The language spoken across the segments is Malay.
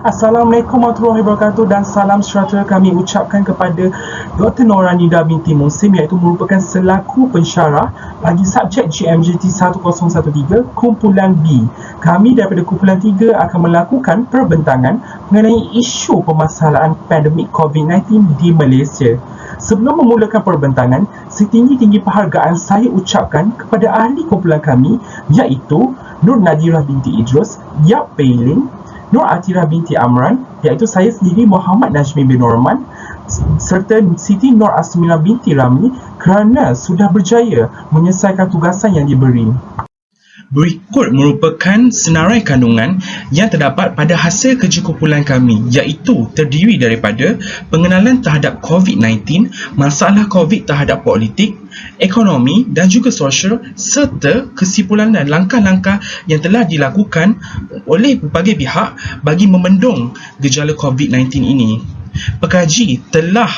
Assalamualaikum warahmatullahi wabarakatuh dan salam sejahtera kami ucapkan kepada Dr. Nora Nida binti Musim, iaitu merupakan selaku pensyarah bagi subjek GMJT 1013 kumpulan B. Kami daripada kumpulan 3 akan melakukan perbentangan mengenai isu permasalahan pandemik COVID-19 di Malaysia. Sebelum memulakan perbentangan, setinggi-tinggi penghargaan saya ucapkan kepada ahli kumpulan kami, iaitu Nur Nadirah binti Idrus, Yap Pei Ling, Nur Atira binti Amran, iaitu saya sendiri Muhammad Najmi bin Norman, serta Siti Nur Asmina binti Ramli kerana sudah berjaya menyelesaikan tugasan yang diberi. Berikut merupakan senarai kandungan yang terdapat pada hasil kerja kumpulan kami, iaitu terdiri daripada pengenalan terhadap COVID-19, masalah COVID terhadap politik, ekonomi dan juga sosial, serta kesimpulan dan langkah-langkah yang telah dilakukan oleh pelbagai pihak bagi membendung gejala COVID-19 ini. Pekaji telah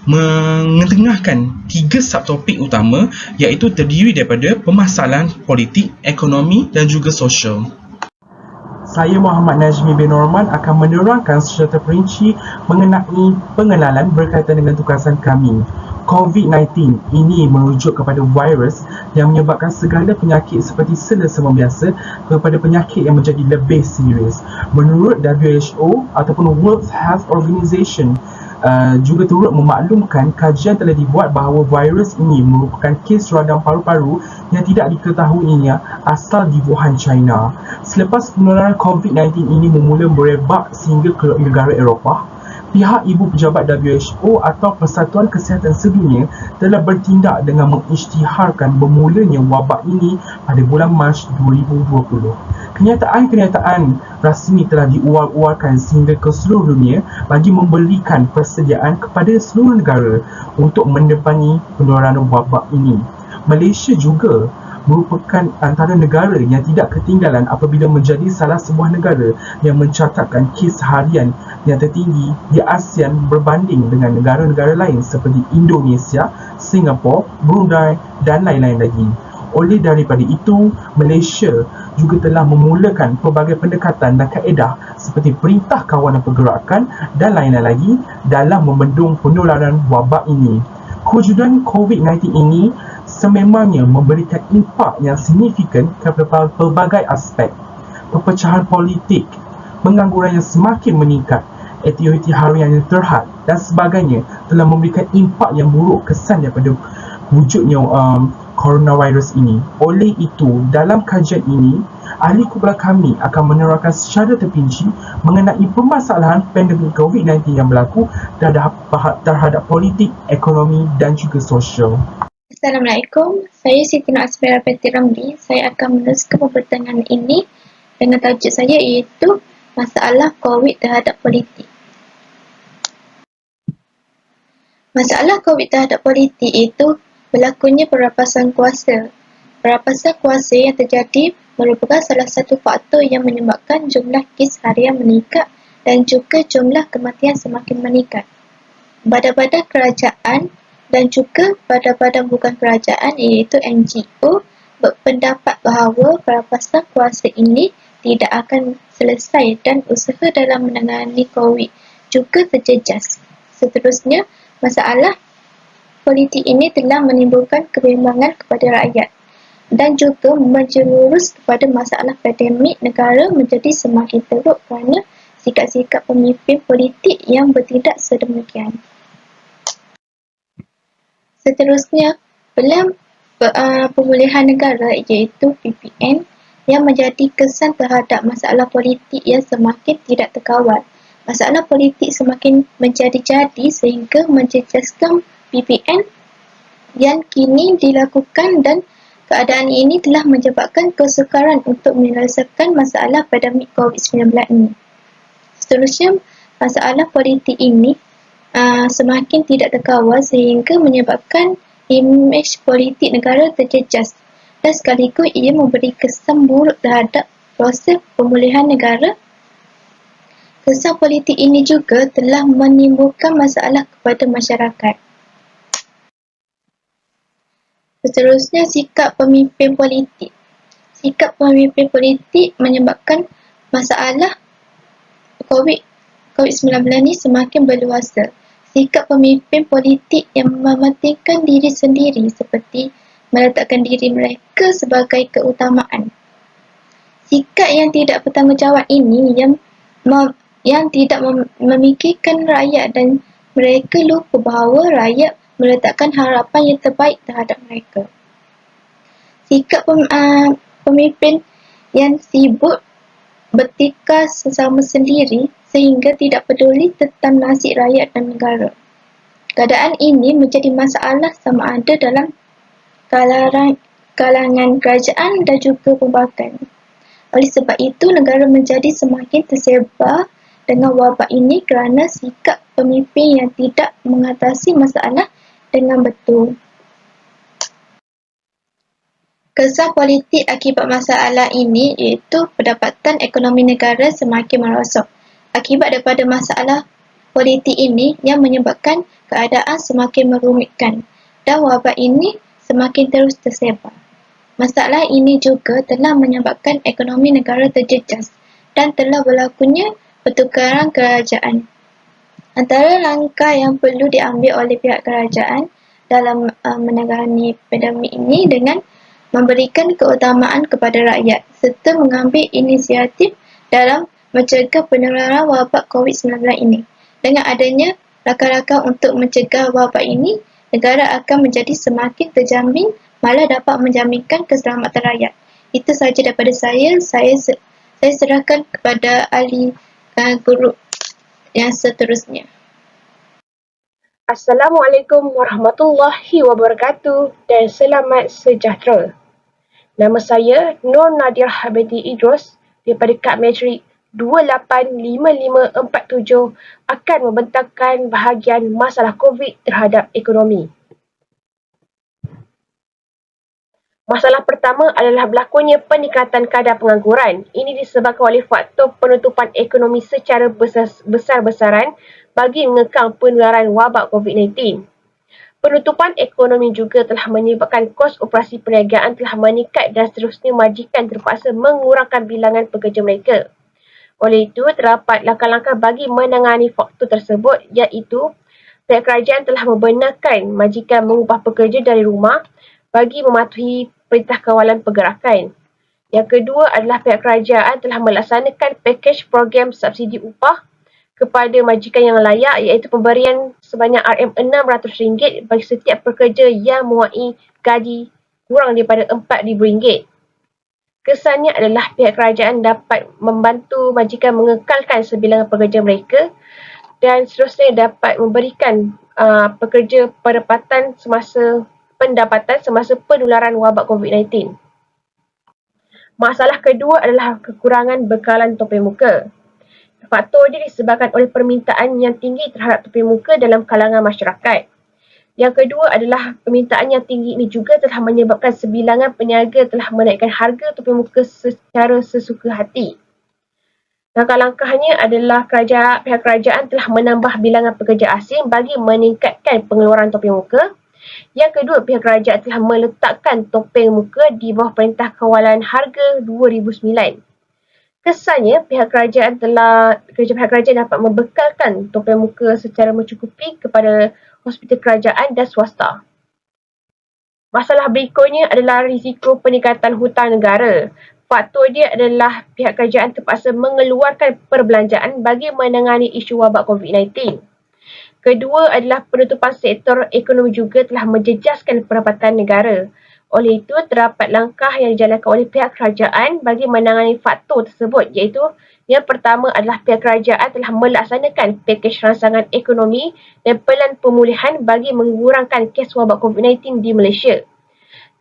mengetengahkan 3 subtopik utama, iaitu terdiri daripada permasalahan politik, ekonomi dan juga sosial. Saya Muhammad Najmi bin Norman akan menerangkan secara terperinci mengenai pengenalan berkaitan dengan tugasan kami. COVID-19 ini merujuk kepada virus yang menyebabkan segala penyakit seperti selesema biasa kepada penyakit yang menjadi lebih serius. Menurut WHO ataupun World Health Organization juga turut memaklumkan kajian telah dibuat bahawa virus ini merupakan kes radang paru-paru yang tidak diketahuinya asal di Wuhan, China. Selepas penularan COVID-19 ini memula merebak sehingga ke negara Eropah, pihak ibu pejabat WHO atau Persatuan Kesihatan Sedunia telah bertindak dengan mengisytiharkan bermulanya wabak ini pada bulan Mac 2020. Kenyataan-kenyataan rasmi telah diuar-uarkan sehingga ke seluruh dunia bagi memberikan persediaan kepada seluruh negara untuk mendepangi penularan wabak ini. Malaysia juga merupakan antara negara yang tidak ketinggalan apabila menjadi salah sebuah negara yang mencatatkan kes harian yang tertinggi di ASEAN berbanding dengan negara-negara lain seperti Indonesia, Singapura, Brunei dan lain-lain lagi. Oleh daripada itu, Malaysia juga telah memulakan pelbagai pendekatan dan kaedah seperti perintah kawanan pergerakan dan lain-lain lagi dalam membendung penularan wabak ini. Kewujudan COVID-19 ini sememangnya memberikan impak yang signifikan kepada pelbagai aspek. Perpecahan politik, pengangguran yang semakin meningkat, aktiviti harian yang terhad dan sebagainya telah memberikan impak yang buruk kesan daripada wujudnya coronavirus ini. Oleh itu, dalam kajian ini, ahli kumpulan kami akan menerangkan secara terperinci mengenai permasalahan pandemik COVID-19 yang berlaku terhadap politik, ekonomi dan juga sosial. Assalamualaikum, saya Siti Nur Asmina binti Ramli. Saya akan meneruskan perbentangan ini dengan tajuk saya iaitu masalah COVID terhadap politik. Masalah COVID terhadap politik itu berlakunya perampasan kuasa. Perampasan kuasa yang terjadi merupakan salah satu faktor yang menyebabkan jumlah kes harian meningkat dan juga jumlah kematian semakin meningkat. Badan-badan kerajaan dan juga badan-badan bukan kerajaan iaitu NGO berpendapat bahawa perampasan kuasa ini tidak akan selesai dan usaha dalam menangani COVID juga terjejas. Seterusnya, masalah politik ini telah menimbulkan kebimbangan kepada rakyat dan juga menjurus kepada masalah pandemik negara menjadi semakin teruk kerana sikap-sikap pemimpin politik yang bertindak sedemikian. Seterusnya, Pelan Pemulihan Negara iaitu PPN yang menjadi kesan terhadap masalah politik yang semakin tidak terkawal. Masalah politik semakin menjadi-jadi sehingga menjejaskan PPN yang kini dilakukan dan keadaan ini telah menyebabkan kesukaran untuk menyelesaikan masalah pandemik COVID-19 ini. Seterusnya, masalah politik ini semakin tidak terkawal sehingga menyebabkan imej politik negara terjejas dan sekaligus ia memberi kesan buruk terhadap proses pemulihan negara. Kesan politik ini juga telah menimbulkan masalah kepada masyarakat. Seterusnya, sikap pemimpin politik. Sikap pemimpin politik menyebabkan masalah COVID COVID-19 ini semakin berluasa. Sikap pemimpin politik yang mementingkan diri sendiri seperti meletakkan diri mereka sebagai keutamaan. Sikap yang tidak bertanggungjawab ini yang tidak memikirkan rakyat dan mereka lupa bahawa rakyat meletakkan harapan yang terbaik terhadap mereka. Sikap pemimpin yang sibuk bertikar sesama sendiri sehingga tidak peduli tentang nasib rakyat dan negara. Keadaan ini menjadi masalah sama ada dalam kalangan kerajaan dan juga pembakan. Oleh sebab itu, negara menjadi semakin tersebar dengan wabak ini kerana sikap pemimpin yang tidak mengatasi masalah dengan betul. Kesan politik akibat masalah ini iaitu pendapatan ekonomi negara semakin merosot. Akibat daripada masalah politik ini yang menyebabkan keadaan semakin merumitkan dan wabak ini semakin terus tersebar. Masalah ini juga telah menyebabkan ekonomi negara terjejas dan telah berlakunya pertukaran kerajaan. Antara langkah yang perlu diambil oleh pihak kerajaan dalam menangani pandemik ini dengan memberikan keutamaan kepada rakyat serta mengambil inisiatif dalam mencegah penularan wabak COVID-19 ini. Dengan adanya rakan-rakan untuk mencegah wabak ini, negara akan menjadi semakin terjamin malah dapat menjaminkan keselamatan rakyat. Itu sahaja daripada saya. Saya serahkan kepada ahli guru yang seterusnya. Assalamualaikum warahmatullahi wabarakatuh dan selamat sejahtera. Nama saya Nur Nadia Habibie Idros daripada Kad Metrik 285547 akan membentangkan bahagian masalah COVID terhadap ekonomi. Masalah pertama adalah berlakunya peningkatan kadar pengangguran. Ini disebabkan oleh faktor penutupan ekonomi secara besar-besaran bagi mengekang penularan wabak COVID-19. Penutupan ekonomi juga telah menyebabkan kos operasi perniagaan telah meningkat dan seterusnya majikan terpaksa mengurangkan bilangan pekerja mereka. Oleh itu, terdapat langkah-langkah bagi menangani faktor tersebut iaitu pihak kerajaan telah membenarkan majikan mengubah pekerja dari rumah bagi mematuhi Perintah Kawalan Pergerakan. Yang kedua adalah pihak kerajaan telah melaksanakan pakej program subsidi upah kepada majikan yang layak iaitu pemberian sebanyak RM600 bagi setiap pekerja yang mewaai gaji kurang daripada RM4,000. Kesannya adalah pihak kerajaan dapat membantu majikan mengekalkan sebilangan pekerja mereka dan seterusnya dapat memberikan pekerja pendapatan semasa penularan wabak COVID-19. Masalah kedua adalah kekurangan bekalan topeng muka. Faktor ini disebabkan oleh permintaan yang tinggi terhadap topeng muka dalam kalangan masyarakat. Yang kedua adalah permintaan yang tinggi ini juga telah menyebabkan sebilangan peniaga telah menaikkan harga topeng muka secara sesuka hati. Langkah-langkahnya adalah pihak kerajaan telah menambah bilangan pekerja asing bagi meningkatkan pengeluaran topeng muka. Yang kedua, pihak kerajaan telah meletakkan topeng muka di bawah Perintah Kawalan Harga 2009. Kesannya, pihak kerajaan dapat membekalkan topeng muka secara mencukupi kepada hospital kerajaan dan swasta. Masalah berikutnya adalah risiko peningkatan hutang negara. Faktor dia adalah pihak kerajaan terpaksa mengeluarkan perbelanjaan bagi menangani isu wabak COVID-19. Kedua adalah penutupan sektor ekonomi juga telah menjejaskan pendapatan negara. Oleh itu, terdapat langkah yang dijalankan oleh pihak kerajaan bagi menangani faktor tersebut iaitu yang pertama adalah pihak kerajaan telah melaksanakan pakej rangsangan ekonomi dan pelan pemulihan bagi mengurangkan kes wabak COVID-19 di Malaysia.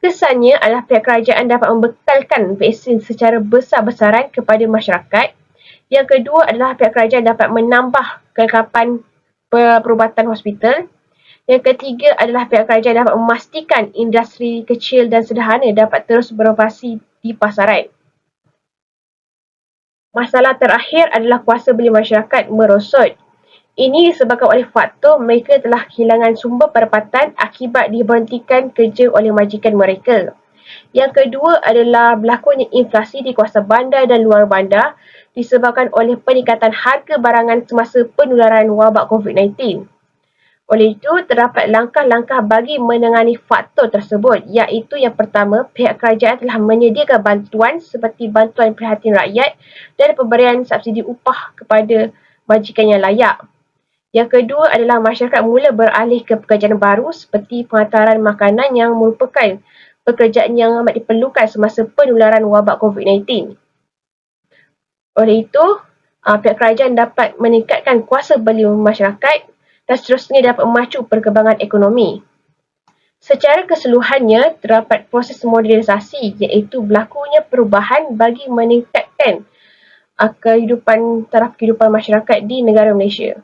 Kesannya adalah pihak kerajaan dapat membekalkan vaksin secara besar-besaran kepada masyarakat. Yang kedua adalah pihak kerajaan dapat menambah kelengkapan perubatan hospital. Yang ketiga adalah pihak kerajaan dapat memastikan industri kecil dan sederhana dapat terus beroperasi di pasaran. Masalah terakhir adalah kuasa beli masyarakat merosot. Ini disebabkan oleh faktor mereka telah kehilangan sumber pendapatan akibat diberhentikan kerja oleh majikan mereka. Yang kedua adalah berlakunya inflasi di kawasan bandar dan luar bandar disebabkan oleh peningkatan harga barangan semasa penularan wabak COVID-19. Oleh itu, terdapat langkah-langkah bagi menangani faktor tersebut, iaitu yang pertama, pihak kerajaan telah menyediakan bantuan seperti bantuan prihatin rakyat dan pemberian subsidi upah kepada majikan yang layak. Yang kedua adalah masyarakat mula beralih ke pekerjaan baru seperti penghantaran makanan yang merupakan pekerjaan yang amat diperlukan semasa penularan wabak COVID-19. Oleh itu, pihak kerajaan dapat meningkatkan kuasa beli masyarakat dan seterusnya dapat memacu perkembangan ekonomi. Secara keseluruhannya, terdapat proses modernisasi iaitu berlakunya perubahan bagi meningkatkan taraf kehidupan masyarakat di negara Malaysia.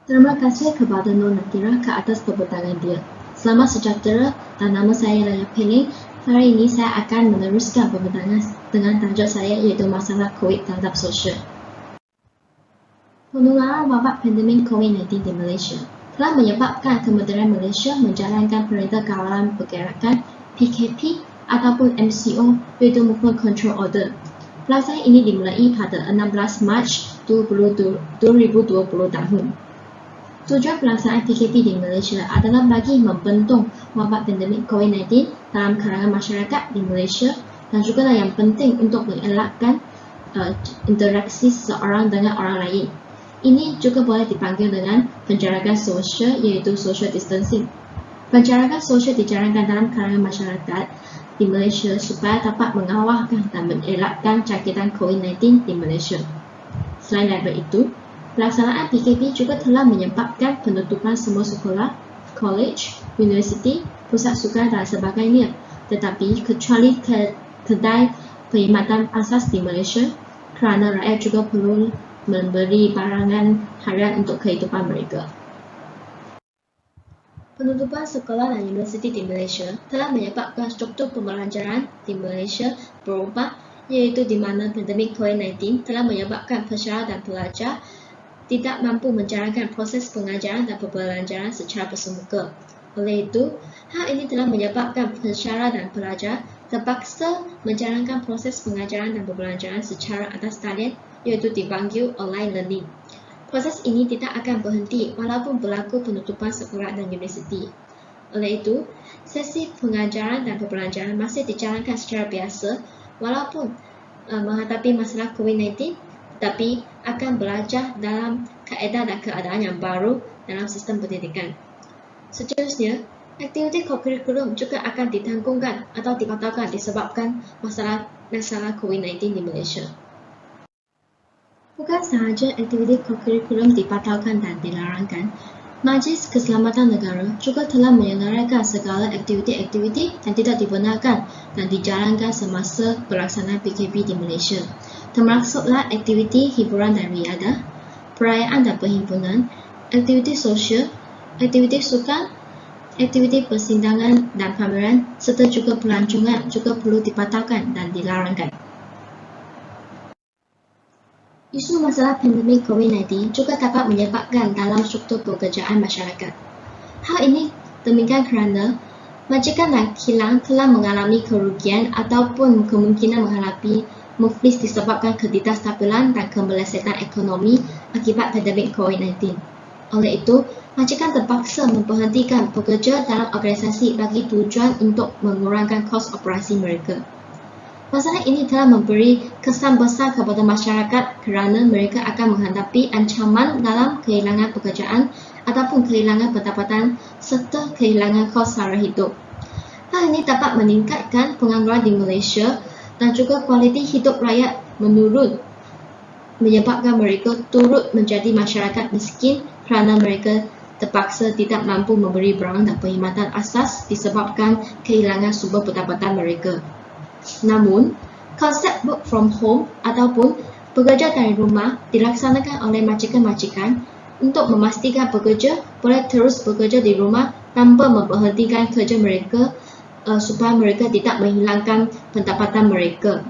Terima kasih kepada Nur Nakira ke atas pembentangan dia. Selamat sejahtera dan nama saya Laya Pening. Hari ini saya akan meneruskan pembentangan dengan tajuk saya iaitu masalah COVID terhadap sosial. Penularan wabak pandemik COVID-19 di Malaysia telah menyebabkan Kementerian Malaysia menjalankan Perintah Kawalan Pergerakan PKP ataupun MCO iaitu Movement Control Order. Pelaksanaan ini dimulai pada 16 Mac 2020 tahun. Tujuan pelaksanaan PKP di Malaysia adalah bagi membendung wabak pandemik COVID-19 dalam kalangan masyarakat di Malaysia dan juga yang penting untuk mengelakkan interaksi seseorang dengan orang lain. Ini juga boleh dipanggil dengan penjarakan sosial iaitu social distancing. Penjarakan sosial dijalankan dalam kalangan masyarakat di Malaysia supaya dapat mengawalkan dan mengelakkan jangkitan COVID-19 di Malaysia. Selain daripada itu, pelaksanaan PKP juga telah menyebabkan penutupan semua sekolah, college, universiti, pusat sukan dan sebagainya. Tetapi kecuali kedai perkhidmatan asas di Malaysia kerana rakyat juga perlu memberi barangan harian untuk kehidupan mereka. Penutupan sekolah dan universiti di Malaysia telah menyebabkan struktur pembelajaran di Malaysia berubah, iaitu di mana pandemik COVID-19 telah menyebabkan pensyarah dan pelajar tidak mampu menjalankan proses pengajaran dan pembelajaran secara bersemuka. Oleh itu, hal ini telah menyebabkan pensyarah dan pelajar terpaksa menjalankan proses pengajaran dan pembelajaran secara atas talian iaitu dipanggil online learning. Proses ini tidak akan berhenti walaupun berlaku penutupan sekolah dan universiti. Oleh itu, sesi pengajaran dan pembelajaran masih dijalankan secara biasa walaupun menghadapi masalah COVID-19, tetapi akan belajar dalam kaedah dan keadaan yang baru dalam sistem pendidikan. Seterusnya, aktiviti kurikulum juga akan ditanggungkan atau dibatalkan disebabkan masalah COVID-19 di Malaysia. Bukan sahaja aktiviti kurikulum dibatalkan dan dilarangkan, Majlis Keselamatan Negara juga telah menyelenggarakan segala aktiviti-aktiviti yang tidak dibenarkan dan dijalankan semasa pelaksanaan PKP di Malaysia. Termasuklah aktiviti hiburan dan riadah, perayaan dan perhimpunan, aktiviti sosial, aktiviti sukan, aktiviti persidangan dan pameran serta juga pelancongan juga perlu dibatalkan dan dilarangkan. Isu masalah pandemik COVID-19 juga dapat menyebabkan dalam struktur pekerjaan masyarakat. Hal ini demikian kerana majikan dan kilang telah mengalami kerugian ataupun kemungkinan menghadapi muflis disebabkan ketidakstabilan dan kemelesetan ekonomi akibat pandemik COVID-19. Oleh itu, majikan terpaksa memberhentikan pekerja dalam organisasi bagi tujuan untuk mengurangkan kos operasi mereka. Masalah ini telah memberi kesan besar kepada masyarakat kerana mereka akan menghadapi ancaman dalam kehilangan pekerjaan ataupun kehilangan pendapatan serta kehilangan kos sara hidup. Hal ini dapat meningkatkan pengangguran di Malaysia dan juga kualiti hidup rakyat menurun, menyebabkan mereka turut menjadi masyarakat miskin kerana mereka terpaksa tidak mampu memberi barang dan perkhidmatan asas disebabkan kehilangan sumber pendapatan mereka. Namun, konsep work from home ataupun bekerja dari rumah dilaksanakan oleh majikan-majikan untuk memastikan pekerja boleh terus bekerja di rumah tanpa memberhentikan kerja mereka supaya mereka tidak menghilangkan pendapatan mereka.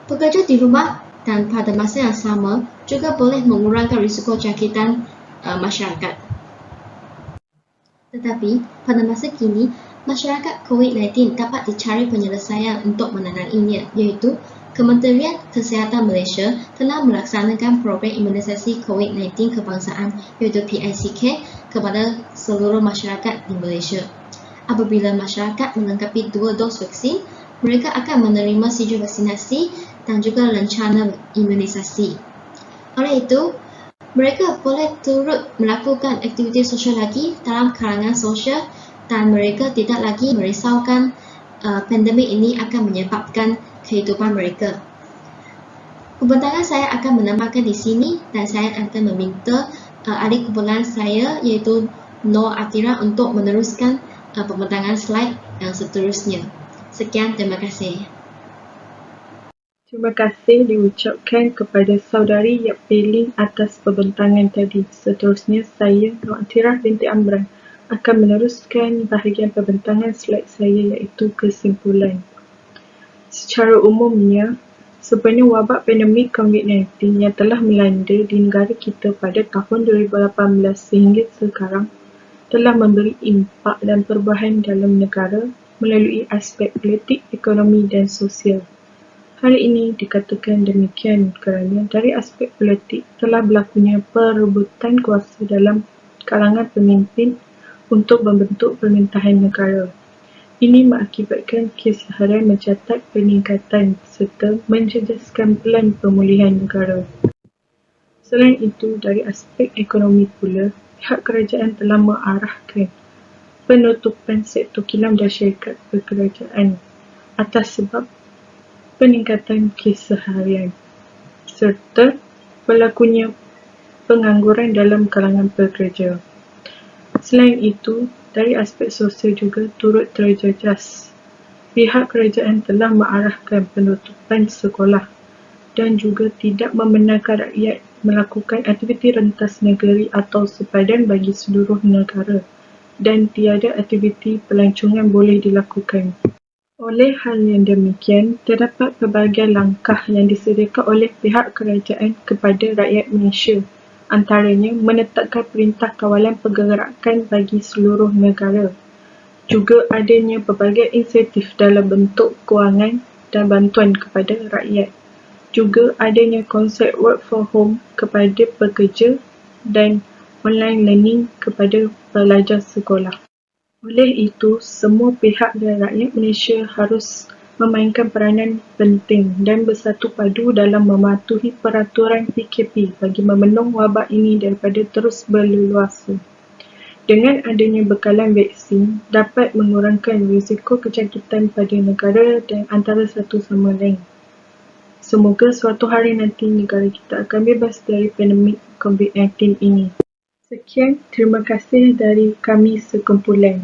Bekerja di rumah dan pada masa yang sama juga boleh mengurangkan risiko jangkitan masyarakat. Tetapi, pada masa kini, Masyarakat COVID-19 dapat dicari penyelesaian untuk menanganinya, iaitu Kementerian Kesihatan Malaysia telah melaksanakan program imunisasi COVID-19 kebangsaan iaitu PICK kepada seluruh masyarakat di Malaysia. Apabila masyarakat melengkapi 2 dos vaksin, mereka akan menerima sijil vaksinasi dan juga rencana imunisasi. Oleh itu, mereka boleh turut melakukan aktiviti sosial lagi dalam kalangan sosial dan mereka tidak lagi merisaukan pandemik ini akan menyebabkan kehidupan mereka. Pembentakan saya akan menambahkan di sini dan saya akan meminta adik kumpulan saya iaitu Noor Atira untuk meneruskan pembentakan slide yang seterusnya. Sekian, terima kasih. Terima kasih diucapkan kepada saudari Yap Pei atas pembentangan tadi. Seterusnya saya, Noor Atira binti Amran, akan meneruskan bahagian pembentangan slide saya iaitu kesimpulan. Secara umumnya, sebenarnya wabak pandemik COVID-19 yang telah melanda di negara kita pada tahun 2018 sehingga sekarang telah memberi impak dan perubahan dalam negara melalui aspek politik, ekonomi dan sosial. Hal ini dikatakan demikian kerana dari aspek politik telah berlakunya perebutan kuasa dalam kalangan pemimpin untuk membentuk pemerintahan negara. Ini mengakibatkan kes harian mencatat peningkatan serta menjejaskan plan pemulihan negara. Selain itu, dari aspek ekonomi pula, pihak kerajaan telah mengarahkan penutupan sektor kilang dan syarikat pekerjaan atas sebab peningkatan kes harian serta berlakunya pengangguran dalam kalangan pekerja. Selain itu, dari aspek sosial juga turut terjejas. Pihak kerajaan telah mengarahkan penutupan sekolah dan juga tidak membenarkan rakyat melakukan aktiviti rentas negeri atau sepadan bagi seluruh negara dan tiada aktiviti pelancongan boleh dilakukan. Oleh hal yang demikian, terdapat pelbagai langkah yang disediakan oleh pihak kerajaan kepada rakyat Malaysia. Antaranya menetapkan perintah kawalan pergerakan bagi seluruh negara. Juga adanya pelbagai insentif dalam bentuk kewangan dan bantuan kepada rakyat. Juga adanya konsep work from home kepada pekerja dan online learning kepada pelajar sekolah. Oleh itu, semua pihak dan rakyat Malaysia harus memainkan peranan penting dan bersatu padu dalam mematuhi peraturan PKP bagi membendung wabak ini daripada terus berleluasa. Dengan adanya bekalan vaksin, dapat mengurangkan risiko kecantikan pada negara dan antara satu sama lain. Semoga suatu hari nanti negara kita akan bebas dari pandemik COVID-19 ini. Sekian, terima kasih dari kami sekumpulan.